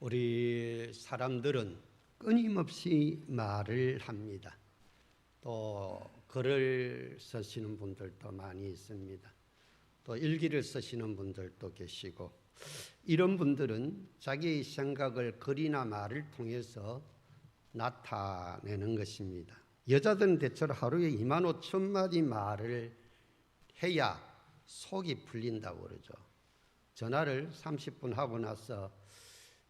우리 사람들은 끊임없이 말을 합니다. 또 글을 쓰시는 분들도 많이 있습니다. 또 일기를 쓰시는 분들도 계시고, 이런 분들은 자기의 생각을 글이나 말을 통해서 나타내는 것입니다. 여자들은 대체로 하루에 25,000마디 말을 해야 속이 풀린다고 그러죠. 전화를 30분 하고 나서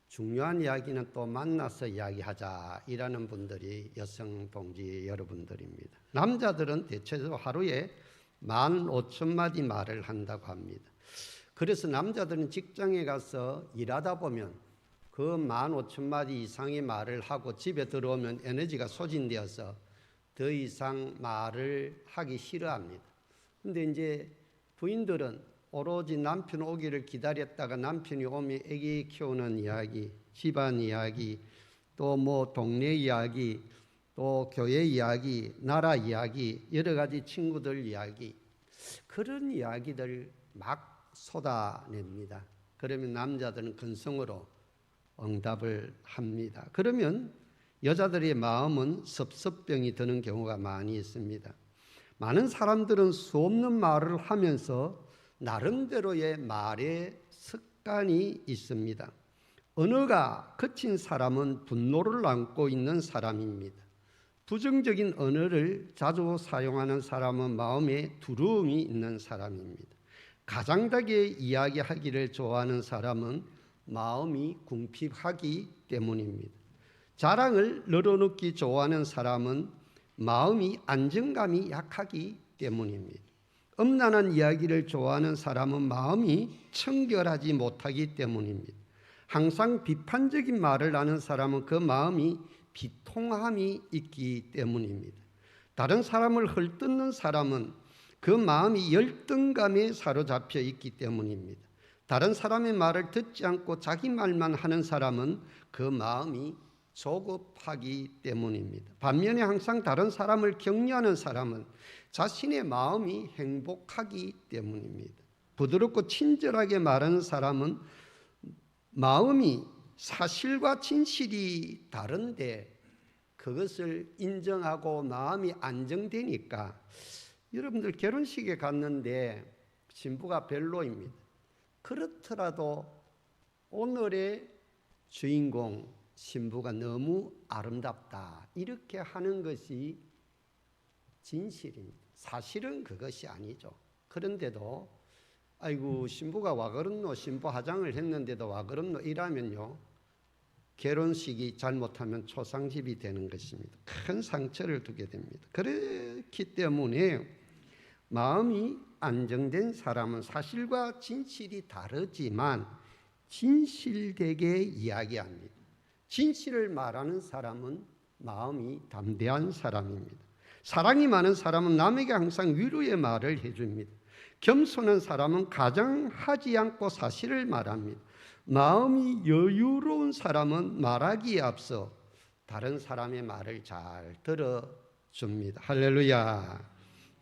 중요한 이야기는 또 만나서 이야기하자 이라는 분들이 여성 동지 여러분들입니다. 남자들은 대체적으로 하루에 15,000마디 말을 한다고 합니다. 그래서 남자들은 직장에 가서 일하다 보면 그 15,000마디 이상의 말을 하고 집에 들어오면 에너지가 소진되어서 더 이상 말을 하기 싫어합니다. 근데 이제 부인들은 오로지 남편 오기를 기다렸다가 남편이 오면 아기 키우는 이야기, 집안 이야기, 또 뭐 동네 이야기, 또 교회 이야기, 나라 이야기, 여러 가지 친구들 이야기, 그런 이야기들 막 쏟아냅니다. 그러면 남자들은 근성으로 응답을 합니다. 그러면 여자들의 마음은 섭섭병이 드는 경우가 많이 있습니다. 많은 사람들은 수없는 말을 하면서 나름대로의 말의 습관이 있습니다. 언어가 거친 사람은 분노를 안고 있는 사람입니다. 부정적인 언어를 자주 사용하는 사람은 마음에 두려움이 있는 사람입니다. 가장자게 이야기하기를 좋아하는 사람은 마음이 궁핍하기 때문입니다. 자랑을 늘어놓기 좋아하는 사람은 마음이 안정감이 약하기 때문입니다. 음란한 이야기를 좋아하는 사람은 마음이 청결하지 못하기 때문입니다. 항상 비판적인 말을 하는 사람은 그 마음이 비통함이 있기 때문입니다. 다른 사람을 헐뜯는 사람은 그 마음이 열등감에 사로잡혀 있기 때문입니다. 다른 사람의 말을 듣지 않고 자기 말만 하는 사람은 그 마음이 조급하기 때문입니다. 반면에 항상 다른 사람을 격려하는 사람은 자신의 마음이 행복하기 때문입니다. 부드럽고 친절하게 말하는 사람은 마음이 사실과 진실이 다른데 그것을 인정하고 마음이 안정되니까, 여러분들 결혼식에 갔는데 신부가 별로입니다. 그렇더라도 오늘의 주인공 신부가 너무 아름답다 이렇게 하는 것이 진실입니다. 사실은 그것이 아니죠. 그런데도 아이고 신부가 와 그렇노, 신부 화장을 했는데도 와 그렇노 이라면요, 결혼식이 잘못하면 초상집이 되는 것입니다. 큰 상처를 두게 됩니다. 그렇기 때문에 마음이 안정된 사람은 사실과 진실이 다르지만 진실되게 이야기합니다. 진실을 말하는 사람은 마음이 담대한 사람입니다. 사랑이 많은 사람은 남에게 항상 위로의 말을 해줍니다. 겸손한 사람은 가장하지 않고 사실을 말합니다. 마음이 여유로운 사람은 말하기에 앞서 다른 사람의 말을 잘 들어줍니다. 할렐루야.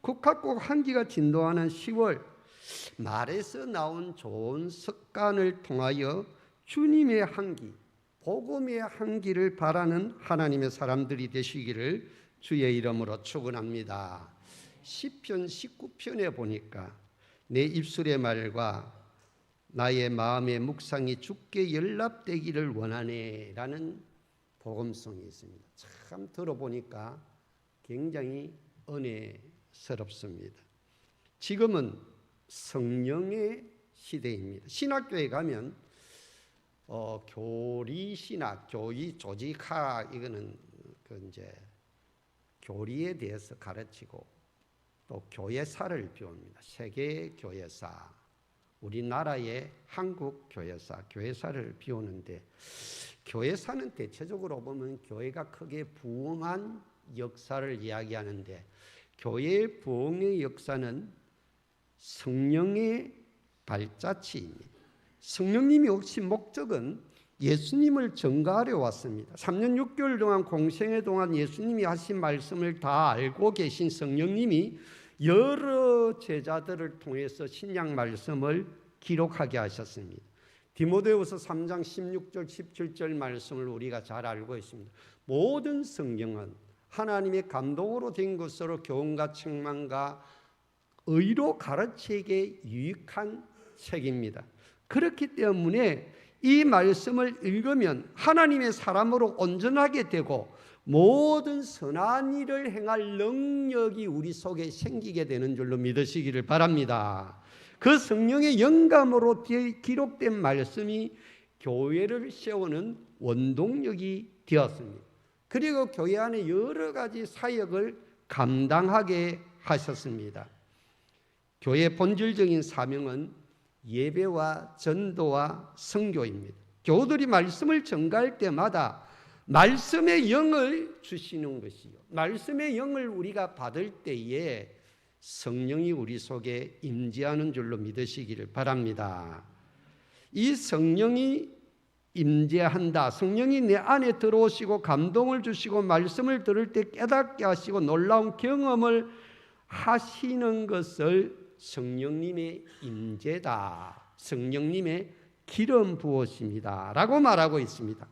국학국 한기가 진도하는 10월, 말에서 나온 좋은 습관을 통하여 주님의 한기, 복음의 한기를 바라는 하나님의 사람들이 되시기를 주의 이름으로 축원합니다. 시편 19편에 보니까 내 입술의 말과 나의 마음의 묵상이 주께 연락되기를 원하네 라는 복음성이 있습니다. 참 들어보니까 굉장히 은혜스럽습니다. 지금은 성령의 시대입니다. 신학교에 가면 교리신학, 교리 조직학, 이거는 이제 교리에 대해서 가르치고 또 교회사를 배웁니다. 세계 교회사, 우리나라의 한국 교회사, 교회사를 배우는데, 교회사는 대체적으로 보면 교회가 크게 부흥한 역사를 이야기하는데, 교회의 부흥의 역사는 성령의 발자취입니다. 성령님이 오신 목적은 예수님을 전가하려 왔습니다. 3년 6개월 동안 공생애 동안 예수님이 하신 말씀을 다 알고 계신 성령님이 여러 제자들을 통해서 신약 말씀을 기록하게 하셨습니다. 디모데후서 3장 16절 17절 말씀을 우리가 잘 알고 있습니다. 모든 성경은 하나님의 감동으로 된 것으로 교훈과 책망과 의로 가르치기에 유익한 책입니다. 그렇기 때문에 이 말씀을 읽으면 하나님의 사람으로 온전하게 되고 모든 선한 일을 행할 능력이 우리 속에 생기게 되는 줄로 믿으시기를 바랍니다. 그 성령의 영감으로 기록된 말씀이 교회를 세우는 원동력이 되었습니다. 그리고 교회 안에 여러 가지 사역을 감당하게 하셨습니다. 교회의 본질적인 사명은 예배와 전도와 선교입니다. 교우들이 말씀을 전가할 때마다 말씀의 영을 주시는 것이요, 말씀의 영을 우리가 받을 때에 성령이 우리 속에 임재하는 줄로 믿으시기를 바랍니다. 이 성령이 임재한다, 성령이 내 안에 들어오시고 감동을 주시고 말씀을 들을 때 깨닫게 하시고 놀라운 경험을 하시는 것을 성령님의 임재다, 성령님의 기름 부으십니다 라고 말하고 있습니다.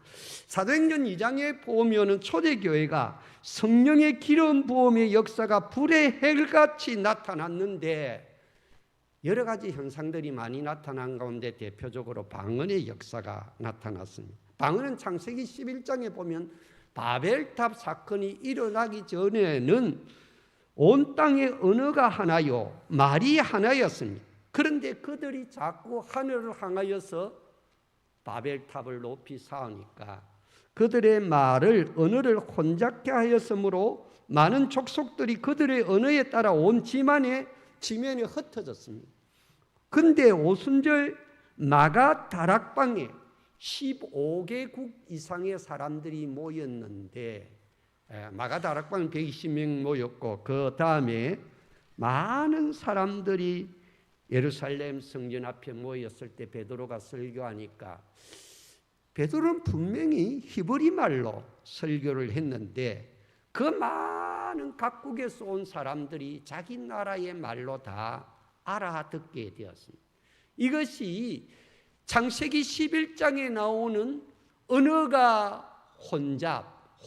사도행전 2장에 보면 초대교회가 성령의 기름 부음의 역사가 불의 헬같이 나타났는데 여러 가지 현상들이 많이 나타난 가운데 대표적으로 방언의 역사가 나타났습니다. 방언은 창세기 11장에 보면 바벨탑 사건이 일어나기 전에는 온 땅의 언어가 하나요, 말이 하나였습니다. 그런데 그들이 자꾸 하늘을 향하여서 바벨탑을 높이 쌓으니까 그들의 말을, 언어를 혼잡케 하였으므로 많은 족속들이 그들의 언어에 따라 온 지면에 흩어졌습니다. 그런데 오순절 마가 다락방에 15개국 이상의 사람들이 모였는데, 마가 다락방은 120명 모였고 그 다음에 많은 사람들이 예루살렘 성전 앞에 모였을 때 베드로가 설교하니까 베드로는 분명히 히브리 말로 설교를 했는데 그 많은 각국에서 온 사람들이 자기 나라의 말로 다 알아듣게 되었습니다. 이것이 창세기 11장에 나오는 언어가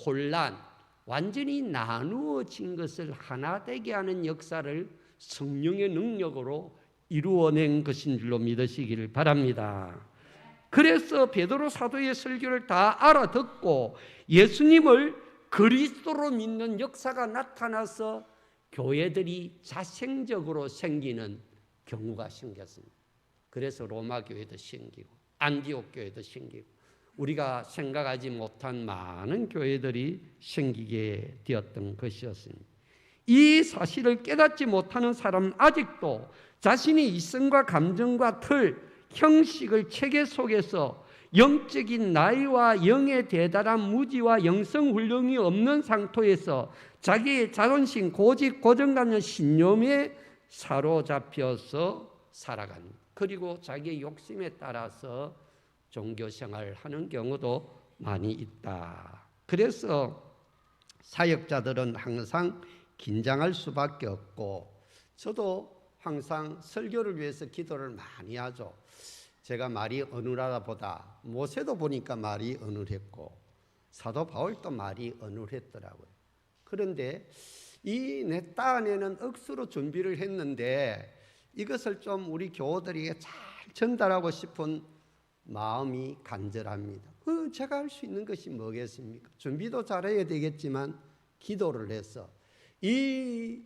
혼란, 완전히 나누어진 것을 하나 되게 하는 역사를 성령의 능력으로 이루어낸 것인 줄로 믿으시기를 바랍니다. 그래서 베드로 사도의 설교를 다 알아듣고 예수님을 그리스도로 믿는 역사가 나타나서 교회들이 자생적으로 생기는 경우가 생겼습니다. 그래서 로마 교회도 생기고 안디옥 교회도 생기고 우리가 생각하지 못한 많은 교회들이 생기게 되었던 것이었습니다. 이 사실을 깨닫지 못하는 사람은 아직도 자신의 이성과 감정과 틀, 형식을 체계 속에서 영적인 나이와 영의 대단한 무지와 영성 훈련이 없는 상태에서 자기의 자존심, 고집, 고정관념, 신념에 사로잡혀서 살아갑니다. 그리고 자기의 욕심에 따라서 종교생활을 하는 경우도 많이 있다. 그래서 사역자들은 항상 긴장할 수밖에 없고 저도 항상 설교를 위해서 기도를 많이 하죠. 제가 말이 어눌하다 보다 모세도 보니까 말이 어눌했고 사도 바울도 말이 어눌했더라고요. 그런데 이 내 딴에는 억수로 준비를 했는데 이것을 좀 우리 교우들에게 잘 전달하고 싶은 마음이 간절합니다. 제가 할 수 있는 것이 뭐겠습니까? 준비도 잘해야 되겠지만 기도를 해서 이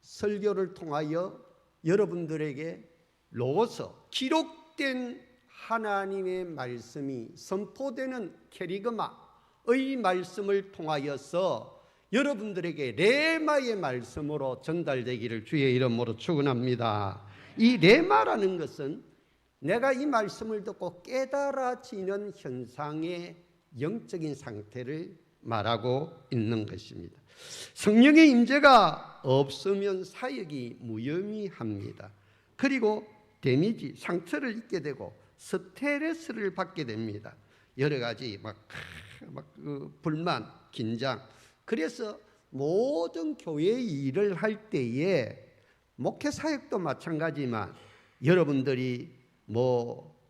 설교를 통하여 여러분들에게 로고스, 기록된 하나님의 말씀이 선포되는 캐리그마의 말씀을 통하여서 여러분들에게 레마의 말씀으로 전달되기를 주의 이름으로 축원합니다. 이 레마라는 것은 내가 이 말씀을 듣고 깨달아지는 현상의 영적인 상태를 말하고 있는 것입니다. 성령의 임재가 없으면 사역이 무의미합니다. 그리고 데미지, 상처를 입게 되고 스트레스를 받게 됩니다. 여러 가지 불만, 긴장. 그래서 모든 교회의 일을 할 때에 목회 사역도 마찬가지지만 여러분들이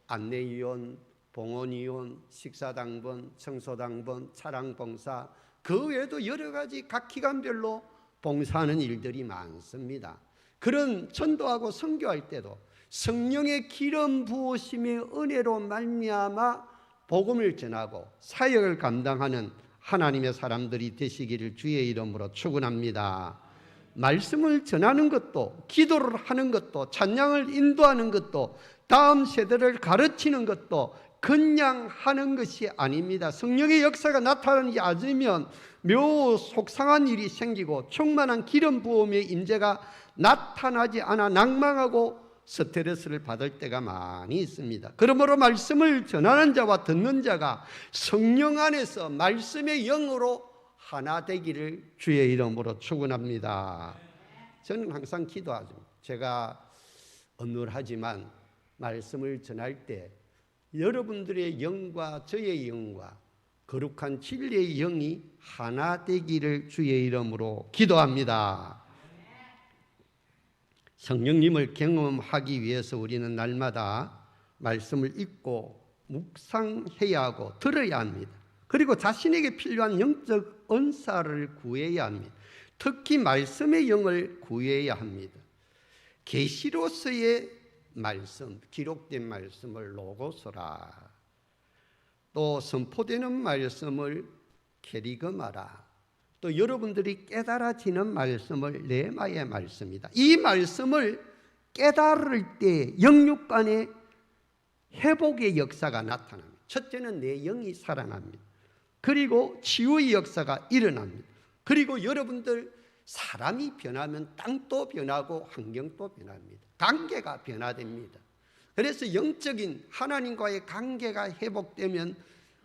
안내위원, 봉헌이혼, 식사당번, 청소당번, 차량봉사, 그 외에도 여러 가지 각 기관별로 봉사하는 일들이 많습니다. 그런 전도하고 선교할 때도 성령의 기름 부으심의 은혜로 말미암아 복음을 전하고 사역을 감당하는 하나님의 사람들이 되시기를 주의 이름으로 축원합니다. 말씀을 전하는 것도, 기도를 하는 것도, 찬양을 인도하는 것도, 다음 세대를 가르치는 것도 그냥 하는 것이 아닙니다. 성령의 역사가 나타나지 않으면 묘 속상한 일이 생기고 충만한 기름 부음의 임재가 나타나지 않아 낭망하고 스트레스를 받을 때가 많이 있습니다. 그러므로 말씀을 전하는 자와 듣는 자가 성령 안에서 말씀의 영으로 하나 되기를 주의 이름으로 축원합니다. 저는 항상 기도하죠. 제가 어눌하지만 말씀을 전할 때 여러분들의 영과 저의 영과 거룩한 진리의 영이 하나 되기를 주의 이름으로 기도합니다. 성령님을 경험하기 위해서 우리는 날마다 말씀을 읽고 묵상해야 하고 들어야 합니다. 그리고 자신에게 필요한 영적 은사를 구해야 합니다. 특히 말씀의 영을 구해야 합니다. 계시로서의 말씀, 기록된 말씀을 로고스라, 또 선포되는 말씀을 캐리그마라, 또 여러분들이 깨달아지는 말씀을 레마의 말씀이다. 이 말씀을 깨달을 때 영육간의 회복의 역사가 나타납니다. 첫째는 내 영이 살아납니다. 그리고 치유의 역사가 일어납니다. 그리고 여러분들 사람이 변하면 땅도 변하고 환경도 변합니다. 관계가 변화됩니다. 그래서 영적인 하나님과의 관계가 회복되면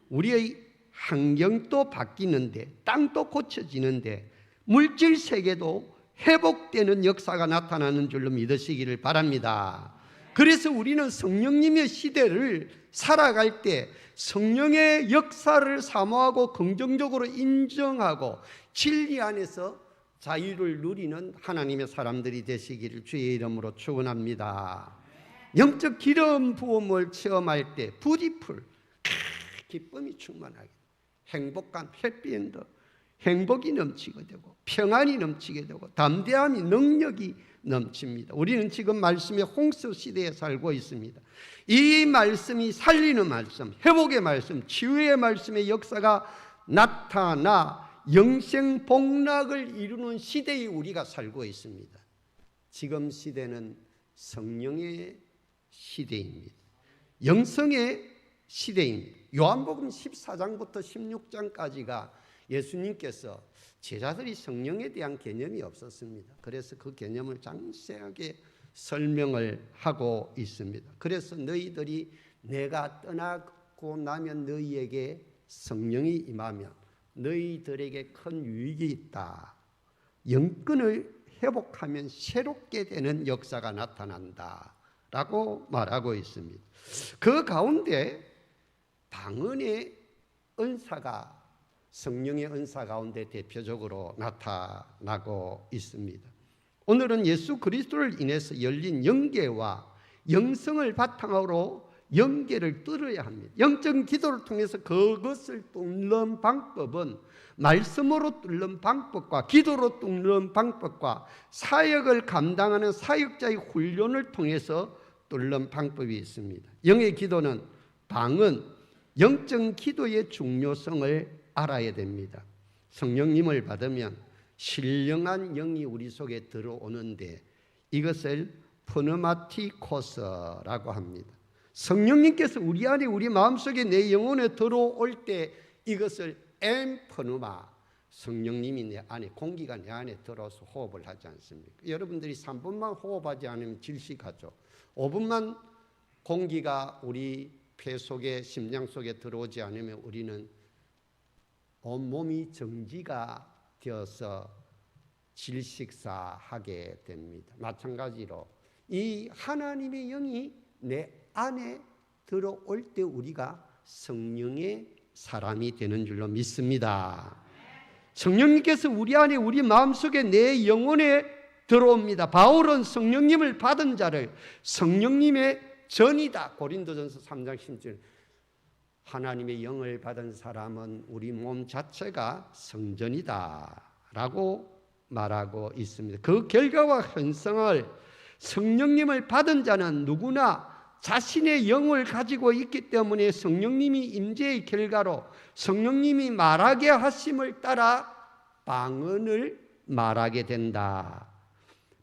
우리의 환경도 바뀌는데, 땅도 고쳐지는데, 물질 세계도 회복되는 역사가 나타나는 줄로 믿으시기를 바랍니다. 그래서 우리는 성령님의 시대를 살아갈 때 성령의 역사를 사모하고 긍정적으로 인정하고 진리 안에서 자유를 누리는 하나님의 사람들이 되시기를 주의 이름으로 축원합니다. 영적 기름 부음을 체험할 때 부디풀, 기쁨이 충만하게, 행복감, 해피엔드, 행복이 넘치게 되고 평안이 넘치게 되고 담대함이, 능력이 넘칩니다. 우리는 지금 말씀의 홍수 시대에 살고 있습니다. 이 말씀이 살리는 말씀, 회복의 말씀, 치유의 말씀의 역사가 나타나 영생 복락을 이루는 시대에 우리가 살고 있습니다. 지금 시대는 성령의 시대입니다. 영성의 시대입니다. 요한복음 14장부터 16장까지가 예수님께서 제자들이 성령에 대한 개념이 없었습니다. 그래서 그 개념을 장세하게 설명을 하고 있습니다. 그래서 너희들이 내가 떠나고 나면 너희에게 성령이 임하면 너희들에게 큰 유익이 있다. 영권을 회복하면 새롭게 되는 역사가 나타난다 라고 말하고 있습니다. 그 가운데 방언의 은사가 성령의 은사 가운데 대표적으로 나타나고 있습니다. 오늘은 예수 그리스도를 인해서 열린 영계와 영성을 바탕으로 영계를 뚫어야 합니다. 영적 기도를 통해서 그것을 뚫는 방법은 말씀으로 뚫는 방법과 기도로 뚫는 방법과 사역을 감당하는 사역자의 훈련을 통해서 뚫는 방법이 있습니다. 영의 기도는 방언, 영적 기도의 중요성을 알아야 됩니다. 성령님을 받으면 신령한 영이 우리 속에 들어오는데 이것을 프누마티코스라고 합니다. 성령님께서 우리 안에, 우리 마음속에, 내 영혼에 들어올 때 이것을 엠프누마, 성령님이 내 안에, 공기가 내 안에 들어서 호흡을 하지 않습니까? 여러분들이 3분만 호흡하지 않으면 질식하죠. 5분만 공기가 우리 폐 속에, 심장 속에 들어오지 않으면 우리는 온몸이 정지가 되어서 질식사하게 됩니다. 마찬가지로 이 하나님의 영이 내 안에 들어올 때 우리가 성령의 사람이 되는 줄로 믿습니다. 성령님께서 우리 안에, 우리 마음속에, 내 영혼에 들어옵니다. 바울은 성령님을 받은 자를 성령님의 전이다, 고린도전서 3장 10절, 하나님의 영을 받은 사람은 우리 몸 자체가 성전이다 라고 말하고 있습니다. 그 결과와 현상을 성령님을 받은 자는 누구나 자신의 영을 가지고 있기 때문에 성령님이 임재의 결과로 성령님이 말하게 하심을 따라 방언을 말하게 된다.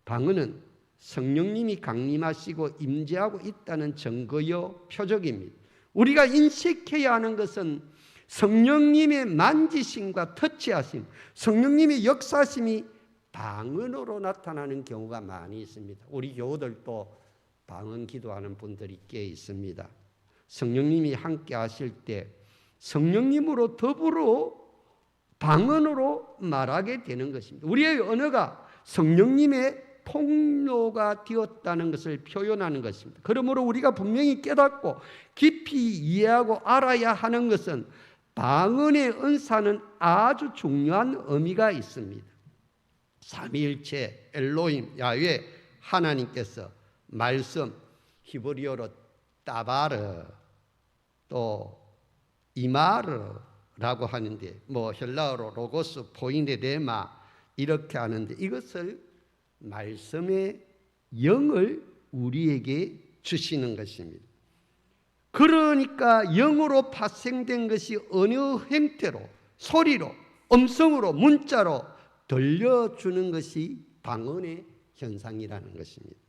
방언은 성령님이 강림하시고 임재하고 있다는 증거요 표적입니다. 우리가 인식해야 하는 것은 성령님의 만지심과 터치하심, 성령님의 역사심이 방언으로 나타나는 경우가 많이 있습니다. 우리 교우들도 방언 기도하는 분들이 꽤 있습니다. 성령님이 함께 하실 때 성령님으로 더불어 방언으로 말하게 되는 것입니다. 우리의 언어가 성령님의 통로가 되었다는 것을 표현하는 것입니다. 그러므로 우리가 분명히 깨닫고 깊이 이해하고 알아야 하는 것은 방언의 은사는 아주 중요한 의미가 있습니다. 삼위일체 엘로힘 야훼 하나님께서 말씀 히브리어로 따바르 또 이마르라고 하는데 헬라어로 로고스 포이네데마 이렇게 하는데 이것을 말씀의 영을 우리에게 주시는 것입니다. 그러니까 영으로 파생된 것이 어느 형태로 소리로 음성으로 문자로 들려주는 것이 방언의 현상이라는 것입니다.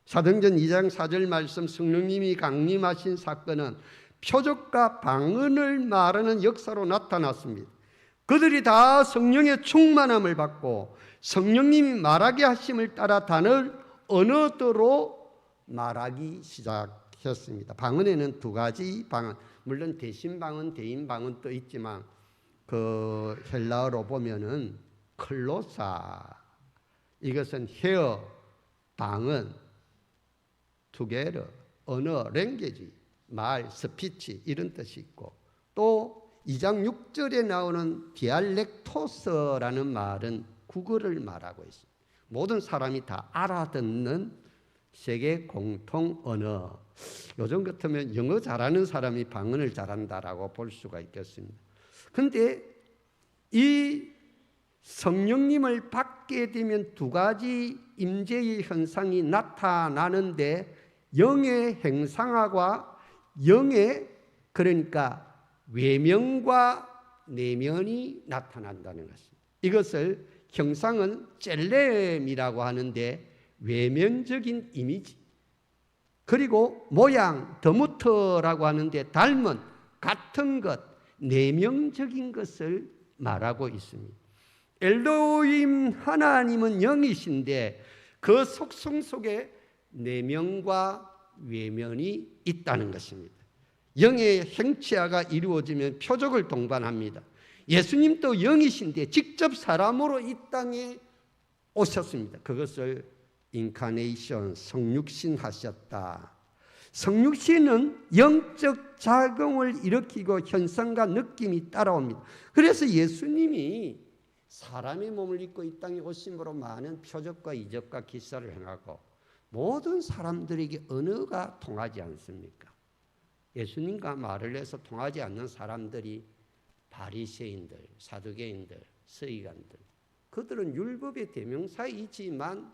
사도행전 2장 4절 말씀 성령님이 강림하신 사건은 표적과 방언을 말하는 역사로 나타났습니다. 그들이 다 성령의 충만함을 받고 성령님이 말하게 하심을 따라 단을 언어대로 말하기 시작했습니다. 방언에는 두 가지 방언, 물론 대신 방언, 대인 방언도 있지만 그 헬라어로 보면은 클로사 이것은 헤어 방언 투게러 언어 랭귀지 말 스피치 이런 뜻이 있고 또 2장 6절에 나오는 디알렉토스라는 말은 국어를 말하고 있습니다. 모든 사람이 다 알아듣는 세계 공통 언어. 요즘 같으면 영어 잘하는 사람이 방언을 잘한다라고 볼 수가 있겠습니다. 그런데 이 성령님을 받게 되면 두 가지 임재의 현상이 나타나는데 영의 행상화와 영의 그러니까 외면과 내면이 나타난다는 것입니다. 이것을 형상은 젤렘이라고 하는데 외면적인 이미지 그리고 모양 더무터라고 하는데 닮은 같은 것 내면적인 것을 말하고 있습니다. 엘로힘 하나님은 영이신데 그 속성 속에 내면과 외면이 있다는 것입니다. 영의 행치화가 이루어지면 표적을 동반합니다. 예수님도 영이신데 직접 사람으로 이 땅에 오셨습니다. 그것을 인카네이션 성육신 하셨다. 성육신은 영적 작용을 일으키고 현상과 느낌이 따라옵니다. 그래서 예수님이 사람의 몸을 입고 이 땅에 오심으로 많은 표적과 이적과 기사를 행하고 모든 사람들에게 언어가 통하지 않습니까? 예수님과 말을 해서 통하지 않는 사람들이 바리새인들, 사두개인들, 서기관들 그들은 율법의 대명사이지만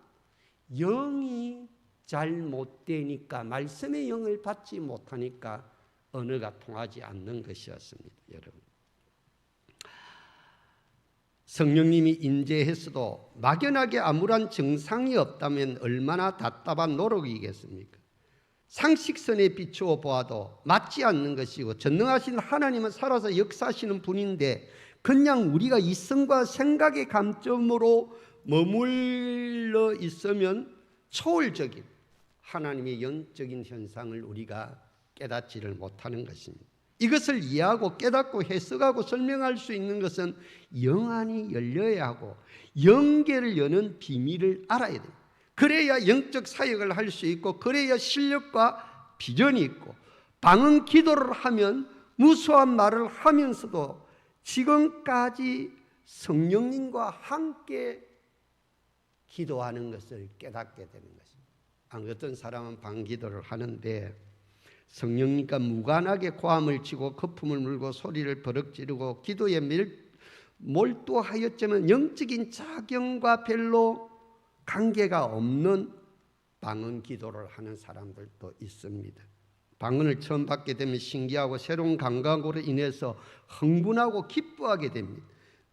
영이 잘 못되니까 말씀의 영을 받지 못하니까 언어가 통하지 않는 것이었습니다. 여러분 성령님이 임재했어도 막연하게 아무런 증상이 없다면 얼마나 답답한 노력이겠습니까? 상식선에 비추어 보아도 맞지 않는 것이고 전능하신 하나님은 살아서 역사하시는 분인데 그냥 우리가 이성과 생각의 감점으로 머물러 있으면 초월적인 하나님의 영적인 현상을 우리가 깨닫지를 못하는 것입니다. 이것을 이해하고 깨닫고 해석하고 설명할 수 있는 것은 영안이 열려야 하고 영계를 여는 비밀을 알아야 돼요. 그래야 영적 사역을 할 수 있고 그래야 실력과 비전이 있고 방언 기도를 하면 무수한 말을 하면서도 지금까지 성령님과 함께 기도하는 것을 깨닫게 되는 것입니다. 어떤 사람은 방언 기도를 하는데 성령님과 무관하게 고함을 치고 거품을 물고 소리를 버럭 지르고 기도에 몰두하였지만 영적인 작용과 별로 관계가 없는 방언 기도를 하는 사람들도 있습니다. 방언을 처음 받게 되면 신기하고 새로운 감각으로 인해서 흥분하고 기뻐하게 됩니다.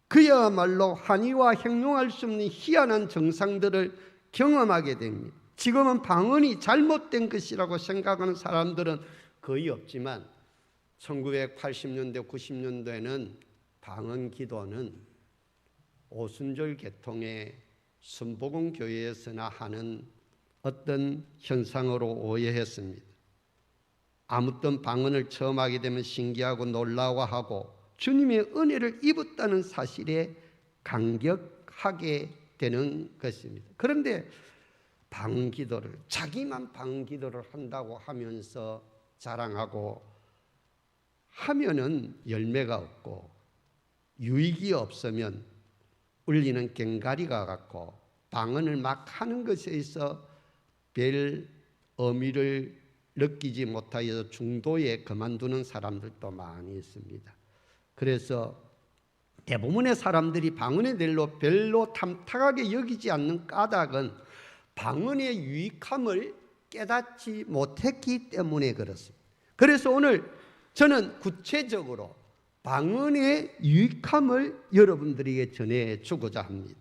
그야말로 환희와 형용할 수 없는 희한한 정상들을 경험하게 됩니다. 지금은 방언이 잘못된 것이라고 생각하는 사람들은 거의 없지만 1980년대, 90년대에는 방언 기도는 오순절 계통의 순복음 교회에서나 하는 어떤 현상으로 오해했습니다. 아무튼 방언을 처음 하게 되면 신기하고 놀라워하고 주님의 은혜를 입었다는 사실에 감격하게 되는 것입니다. 그런데 방언 기도를 자기만 방언 기도를 한다고 하면서 자랑하고 하면은 열매가 없고 유익이 없으면 울리는 꽹가리가 같고 방언을 막 하는 것에 있어 별 의미를 느끼지 못하여 중도에 그만두는 사람들도 많이 있습니다. 그래서 대부분의 사람들이 방언의 일로 별로 탐탁하게 여기지 않는 까닭은 방언의 유익함을 깨닫지 못했기 때문에 그렇습니다. 그래서 오늘 저는 구체적으로 방언의 유익함을 여러분들에게 전해주고자 합니다.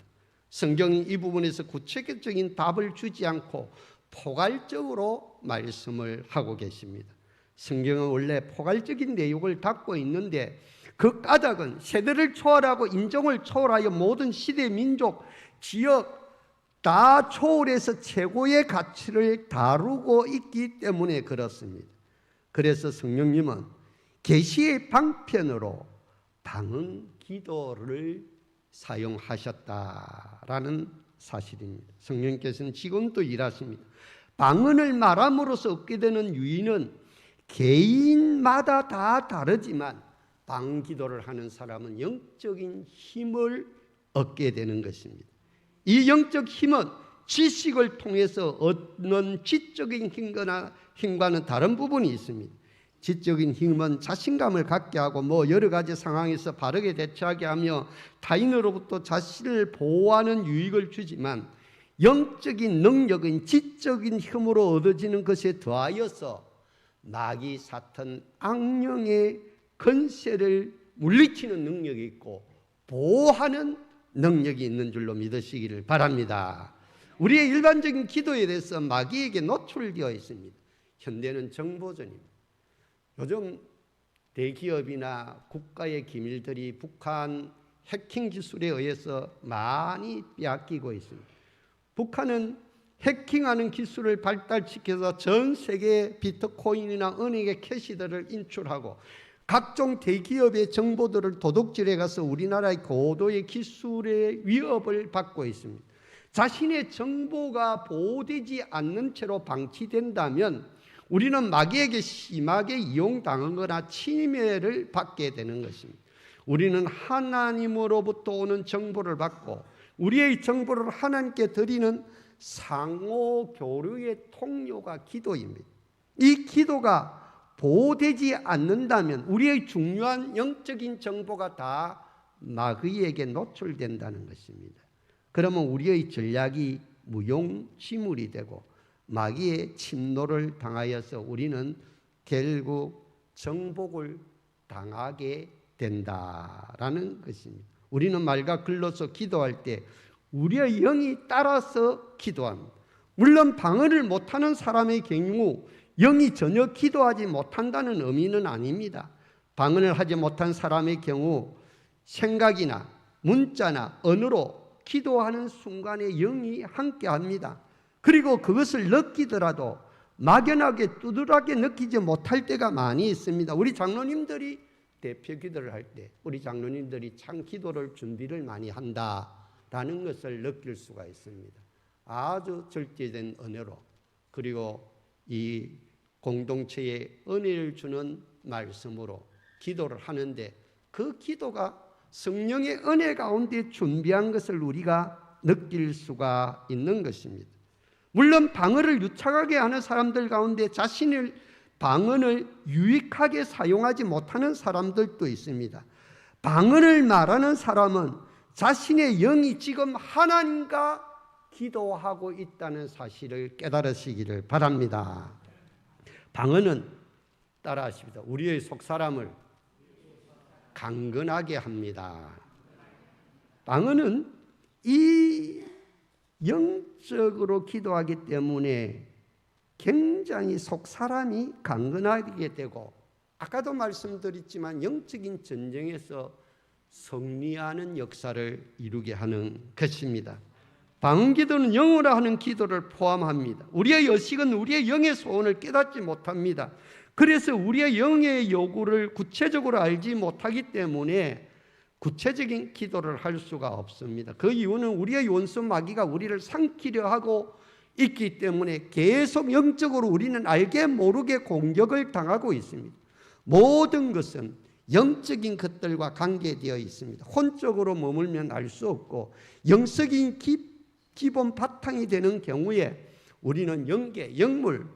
성경이 이 부분에서 구체적인 답을 주지 않고 포괄적으로 말씀을 하고 계십니다. 성경은 원래 포괄적인 내용을 담고 있는데 그 까닭은 세대를 초월하고 인종을 초월하여 모든 시대, 민족, 지역 다 초월해서 최고의 가치를 다루고 있기 때문에 그렇습니다. 그래서 성령님은 계시의 방편으로 방언 기도를 사용하셨다라는 사실입니다. 성령님께서는 지금도 일하십니다. 방언을 말함으로써 얻게 되는 유의는 개인마다 다 다르지만 방언 기도를 하는 사람은 영적인 힘을 얻게 되는 것입니다. 이 영적 힘은 지식을 통해서 얻는 지적인 힘과는 다른 부분이 있습니다. 지적인 힘은 자신감을 갖게 하고 여러 가지 상황에서 바르게 대처하게 하며 타인으로부터 자신을 보호하는 유익을 주지만 영적인 능력은 지적인 힘으로 얻어지는 것에 더하여서 마귀 사탄 악령의 권세를 물리치는 능력이 있고 보호하는 능력이 있는 줄로 믿으시기를 바랍니다. 우리의 일반적인 기도에 대해서 마귀에게 노출되어 있습니다. 현대는 정보전입니다. 요즘 대기업이나 국가의 기밀들이 북한 해킹 기술에 의해서 많이 빼앗기고 있습니다. 북한은 해킹하는 기술을 발달시켜서 전 세계 비트코인이나 은행의 캐시들을 인출하고 각종 대기업의 정보들을 도둑질해 가서 우리나라의 고도의 기술의 위협을 받고 있습니다. 자신의 정보가 보호되지 않는 채로 방치된다면 우리는 마귀에게 심하게 이용당하거나 침해를 받게 되는 것입니다. 우리는 하나님으로부터 오는 정보를 받고 우리의 정보를 하나님께 드리는 상호 교류의 통로가 기도입니다. 이 기도가 보호되지 않는다면 우리의 중요한 영적인 정보가 다 마귀에게 노출된다는 것입니다. 그러면 우리의 전략이 무용지물이 되고 마귀의 침노를 당하여서 우리는 결국 정복을 당하게 된다라는 것입니다. 우리는 말과 글로서 기도할 때 우리의 영이 따라서 기도합니다. 물론 방언을 못하는 사람의 경우 영이 전혀 기도하지 못한다는 의미는 아닙니다. 방언을 하지 못한 사람의 경우 생각이나 문자나 언어로 기도하는 순간에 영이 함께합니다. 그리고 그것을 느끼더라도 막연하게 두드러하게 느끼지 못할 때가 많이 있습니다. 우리 장로님들이 대표 기도를 할 때 우리 장로님들이 참 기도를 준비를 많이 한다라는 것을 느낄 수가 있습니다. 아주 절제된 은혜로 그리고 이 공동체에 은혜를 주는 말씀으로 기도를 하는데 그 기도가 성령의 은혜 가운데 준비한 것을 우리가 느낄 수가 있는 것입니다. 물론 방언을 유창하게 하는 사람들 가운데 자신을 방언을 유익하게 사용하지 못하는 사람들도 있습니다. 방언을 말하는 사람은 자신의 영이 지금 하나님과 기도하고 있다는 사실을 깨달으시기를 바랍니다. 방언은 따라하십니다. 우리의 속사람을 강건하게 합니다. 방언은 이 영적으로 기도하기 때문에 굉장히 속사람이 강건하게 되고, 아까도 말씀드렸지만 영적인 전쟁에서 승리하는 역사를 이루게 하는 것입니다. 방언 기도는 영어로 하는 기도를 포함합니다. 우리의 의식은 우리의 영의 소원을 깨닫지 못합니다. 그래서 우리의 영의 요구를 구체적으로 알지 못하기 때문에 구체적인 기도를 할 수가 없습니다. 그 이유는 우리의 원수 마귀가 우리를 삼키려 하고 있기 때문에 계속 영적으로 우리는 알게 모르게 공격을 당하고 있습니다. 모든 것은 영적인 것들과 관계되어 있습니다. 혼적으로 머물면 알 수 없고, 영적인 기본 바탕이 되는 경우에 우리는 영계, 영물,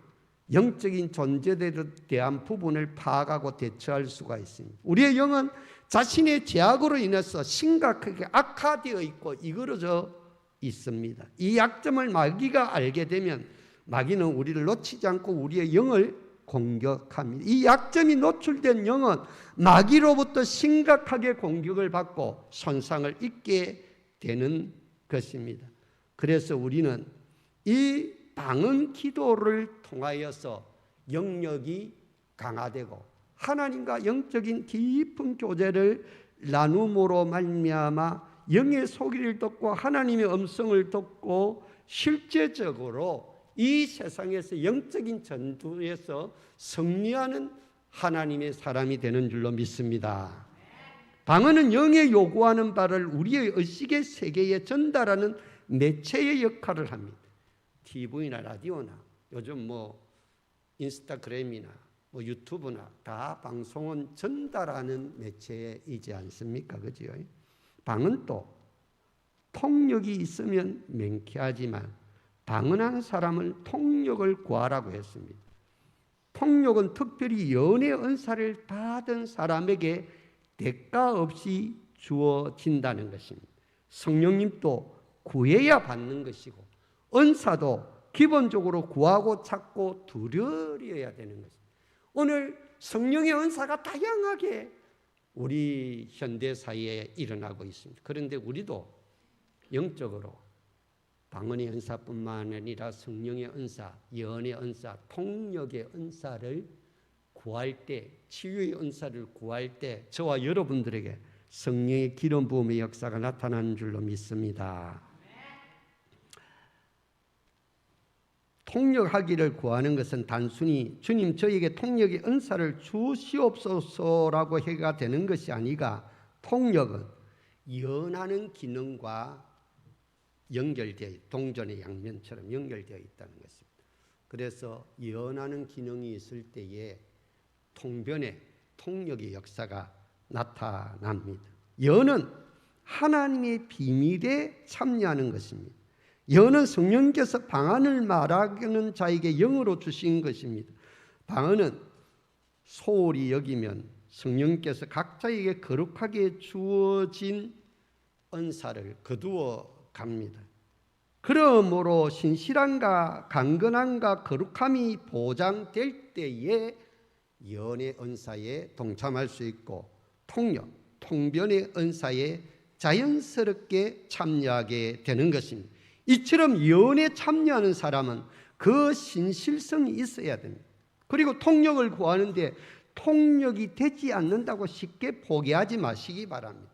영적인 존재들에 대한 부분을 파악하고 대처할 수가 있습니다. 우리의 영은 자신의 죄악으로 인해서 심각하게 악화되어 있고 이그러져 있습니다. 이 약점을 마귀가 알게 되면 마귀는 우리를 놓치지 않고 우리의 영을 공격합니다. 이 약점이 노출된 영은 마귀로부터 심각하게 공격을 받고 손상을 입게 되는 것입니다. 그래서 우리는 이 방언 기도를 통하여서 영역이 강화되고 하나님과 영적인 깊은 교제를 나눔으로 말미암아 영의 소리를 듣고 하나님의 음성을 듣고 실제적으로 이 세상에서 영적인 전투에서 승리하는 하나님의 사람이 되는 줄로 믿습니다. 방언은 영의 요구하는 바를 우리의 의식의 세계에 전달하는 매체의 역할을 합니다. TV나 라디오나 요즘 인스타그램이나 유튜브나 다 방송은 전달하는 매체이지 않습니까? 그죠? 방언도 통역이 있으면 명쾌하지만 방언하는 사람을 통역을 구하라고 했습니다. 통역은 특별히 연의 은사를 받은 사람에게 대가 없이 주어진다는 것입니다. 성령님도 구해야 받는 것이고 은사도 기본적으로 구하고 찾고 두려워야 되는 것입니다. 오늘 성령의 은사가 다양하게 우리 현대사회에 일어나고 있습니다. 그런데 우리도 영적으로 방언의 은사뿐만 아니라 성령의 은사, 예언의 은사, 통역의 은사를 구할 때, 치유의 은사를 구할 때 저와 여러분들에게 성령의 기름 부음의 역사가 나타나는 줄로 믿습니다. 통역하기를 구하는 것은 단순히 주님 저에게 통역의 은사를 주시옵소서라고 해가 되는 것이 아니라 통역은 예언하는 기능과 연결되어 동전의 양면처럼 연결되어 있다는 것입니다. 그래서 예언하는 기능이 있을 때에 통역의 역사가 나타납니다. 예언은 하나님의 비밀에 참여하는 것입니다. 예언은 성령께서 방언을 말하는 자에게 영으로 주신 것입니다. 방언은 소홀히 여기면 성령께서 각자에게 거룩하게 주어진 은사를 거두어 갑니다. 그러므로 신실함과 강건함과 거룩함이 보장될 때에 예언의 은사에 동참할 수 있고 통변의 은사에 자연스럽게 참여하게 되는 것입니다. 이처럼 예언에 참여하는 사람은 그 신실성이 있어야 됩니다. 그리고 통역을 구하는데 통역이 되지 않는다고 쉽게 포기하지 마시기 바랍니다.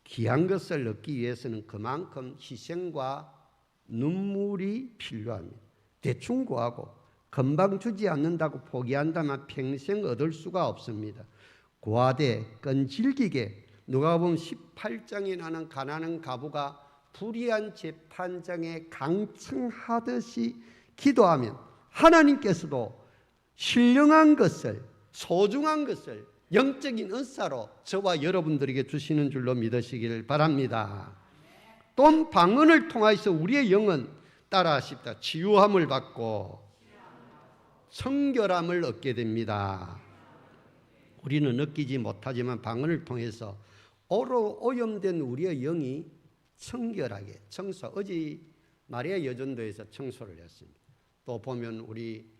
귀한 것을 얻기 위해서는 그만큼 희생과 눈물이 필요합니다. 대충 구하고 금방 주지 않는다고 포기한다면 평생 얻을 수가 없습니다. 구하되 끈질기게 누가복음 18장에 나는 가난한 과부가 불의한 재판장에 강청하듯이 기도하면 하나님께서도 신령한 것을, 소중한 것을 영적인 은사로 저와 여러분들에게 주시는 줄로 믿으시기를 바랍니다. 또 방언을 통하여서 우리의 영은 따라하십니다. 치유함을 받고 청결함을 얻게 됩니다. 우리는 느끼지 못하지만 방언을 통해서 오염된 우리의 영이 청결하게 어제 마리아 여전도에서 청소를 했습니다. 또 보면 우리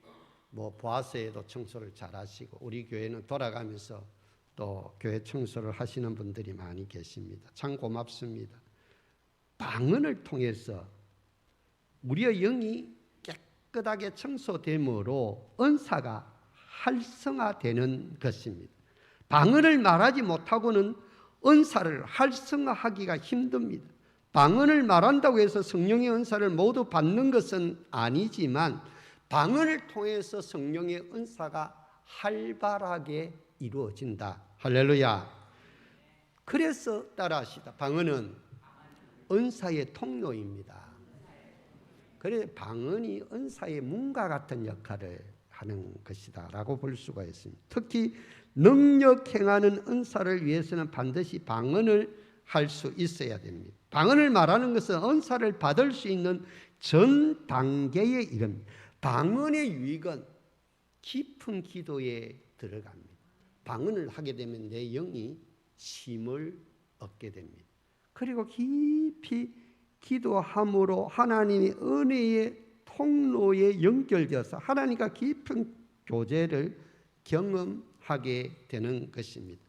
보아스에도 청소를 잘 하시고, 우리 교회는 돌아가면서 또 교회 청소를 하시는 분들이 많이 계십니다. 참 고맙습니다. 방언을 통해서 우리의 영이 깨끗하게 청소됨으로 은사가 활성화되는 것입니다. 방언을 말하지 못하고는 은사를 활성화하기가 힘듭니다. 방언을 말한다고 해서 성령의 은사를 모두 받는 것은 아니지만 방언을 통해서 성령의 은사가 활발하게 이루어진다. 할렐루야. 그래서 따라하시다. 방언은 은사의 통로입니다. 그래서 방언이 은사의 문과 같은 역할을 하는 것이다 라고 볼 수가 있습니다. 특히 능력 행하는 은사를 위해서는 반드시 방언을 할 수 있어야 됩니다. 방언을 말하는 것은 은사를 받을 수 있는 전 단계에 이릅니다. 방언의 유익은 깊은 기도에 들어갑니다. 방언을 하게 되면 내 영이 쉼을 얻게 됩니다. 그리고 깊이 기도함으로 하나님의 은혜의 통로에 연결되어서 하나님과 깊은 교제를 경험하게 되는 것입니다.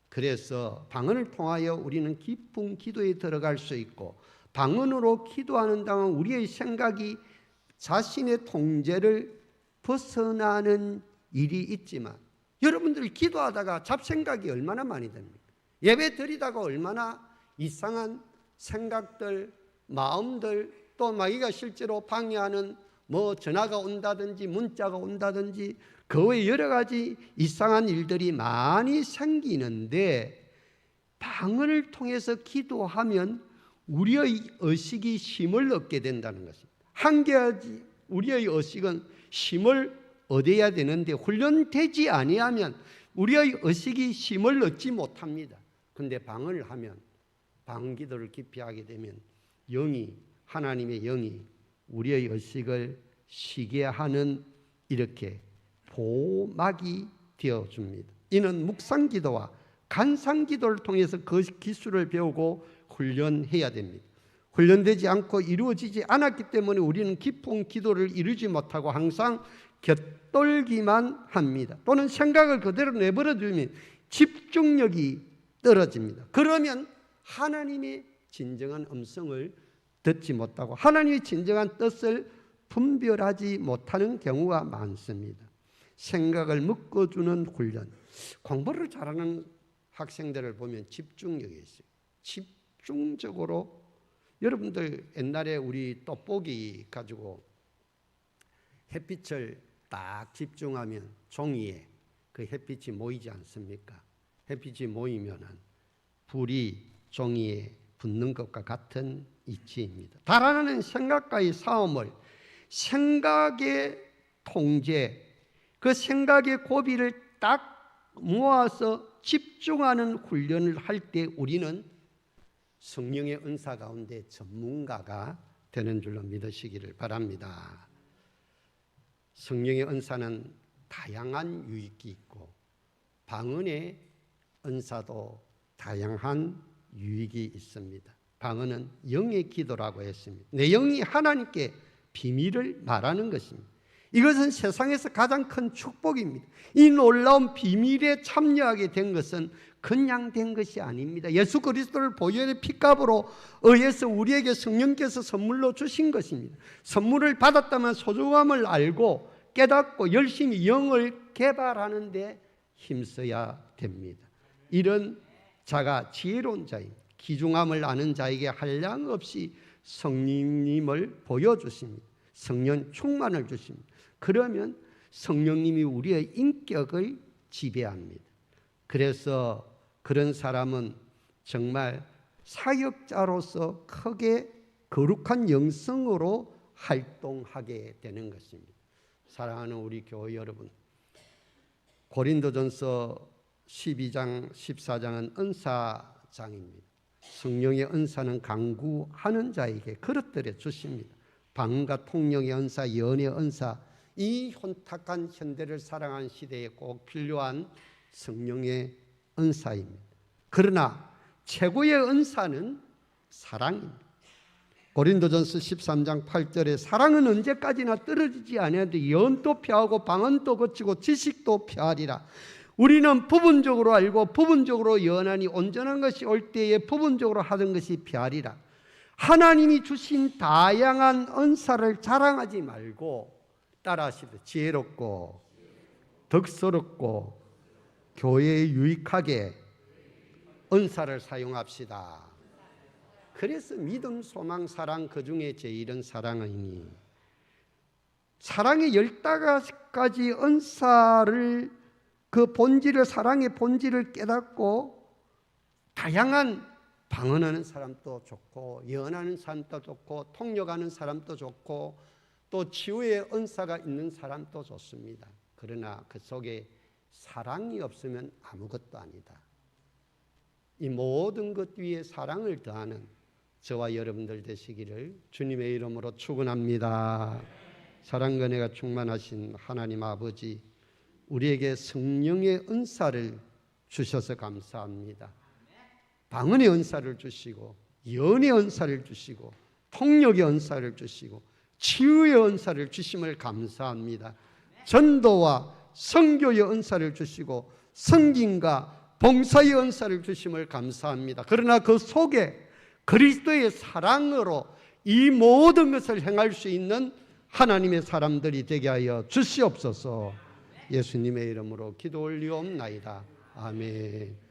그래서 방언을 통하여 우리는 깊은 기도에 들어갈 수 있고, 방언으로 기도하는 동안 우리의 생각이 자신의 통제를 벗어나는 일이 있지만, 여러분들 기도하다가 잡생각이 얼마나 많이 됩니까? 예배 드리다가 얼마나 이상한 생각들, 마음들, 또 마귀가 실제로 방해하는 전화가 온다든지 문자가 온다든지 그 외 여러 가지 이상한 일들이 많이 생기는데, 방언을 통해서 기도하면 우리의 의식이 쉼을 얻게 된다는 것입니다. 한계하지 우리의 의식은 쉼을 얻어야 되는데 훈련되지 아니하면 우리의 의식이 쉼을 얻지 못합니다. 그런데 방언을 하면, 방언기도를 깊이 하게 되면 하나님의 영이 우리의 의식을 쉬게 하는 이렇게 보막이 되어줍니다. 이는 묵상기도와 간상기도를 통해서 그 기술을 배우고 훈련해야 됩니다. 훈련되지 않고 이루어지지 않았기 때문에 우리는 깊은 기도를 이루지 못하고 항상 곁돌기만 합니다. 또는 생각을 그대로 내버려두면 집중력이 떨어집니다. 그러면 하나님의 진정한 음성을 듣지 못하고 하나님의 진정한 뜻을 분별하지 못하는 경우가 많습니다. 생각을 묶어주는 훈련. 공부를 잘하는 학생들을 보면 집중력이 있어요. 집중적으로, 여러분들 옛날에 우리 떡볶이 가지고 햇빛을 딱 집중하면 종이에 그 햇빛이 모이지 않습니까? 햇빛이 모이면은 불이 종이에 붙는 것과 같은 이치입니다. 달아나는 생각과의 싸움을, 생각의 통제, 그 생각의 고비를 딱 모아서 집중하는 훈련을 할 때 우리는 성령의 은사 가운데 전문가가 되는 줄로 믿으시기를 바랍니다. 성령의 은사는 다양한 유익이 있고 방언의 은사도 다양한 유익이 있습니다. 방언은 영의 기도라고 했습니다. 내 영이 하나님께 비밀을 말하는 것입니다. 이것은 세상에서 가장 큰 축복입니다. 이 놀라운 비밀에 참여하게 된 것은 그냥 된 것이 아닙니다. 예수 그리스도를 보혈의 피값으로 의해서 우리에게 성령께서 선물로 주신 것입니다. 선물을 받았다면 소중함을 알고 깨닫고 열심히 영을 개발하는 데 힘써야 됩니다. 이런 자가 지혜로운 자입니다. 귀중함을 아는 자에게 한량없이 성령님을 보여주십니다. 성령 충만을 주십니다. 그러면 성령님이 우리의 인격을 지배합니다. 그래서 그런 사람은 정말 사역자로서 크게 거룩한 영성으로 활동하게 되는 것입니다. 사랑하는 우리 교회 여러분, 고린도전서 12장 14장은 은사장입니다. 성령의 은사는 강구하는 자에게 그릇들에 주십니다. 방언과 통령의 은사, 예언의 은사, 이 혼탁한 현대를 살아가는 시대에 꼭 필요한 성령의 은사입니다. 그러나 최고의 은사는 사랑입니다. 고린도전서 13장 8절에 사랑은 언제까지나 떨어지지 아니하되 예언도 폐하고 방언도 거치고 지식도 폐하리라. 우리는 부분적으로 알고 부분적으로 예언하니 온전한 것이 올 때에 부분적으로 하던 것이 폐하리라. 하나님이 주신 다양한 은사를 자랑하지 말고 따라하시되 지혜롭고 덕스럽고 교회에 유익하게 은사를 사용합시다. 그래서 믿음, 소망, 사랑 그 중에 제일은 사랑이니 사랑의 15가지 은사를 그 본질을 사랑의 본질을 깨닫고 다양한 방언하는 사람도 좋고 예언하는 사람도 좋고 통역하는 사람도 좋고 또 치유의 은사가 있는 사람도 좋습니다. 그러나 그 속에 사랑이 없으면 아무것도 아니다. 이 모든 것 위에 사랑을 더하는 저와 여러분들 되시기를 주님의 이름으로 축원합니다. 사랑과 은혜가 충만하신 하나님 아버지, 우리에게 성령의 은사를 주셔서 감사합니다. 방언의 은사를 주시고 예언의 은사를 주시고 통역의 은사를 주시고 치유의 은사를 주심을 감사합니다. 전도와 선교의 은사를 주시고 섬김과 봉사의 은사를 주심을 감사합니다. 그러나 그 속에 그리스도의 사랑으로 이 모든 것을 행할 수 있는 하나님의 사람들이 되게 하여 주시옵소서. 예수님의 이름으로 기도 올리옵나이다. 아멘.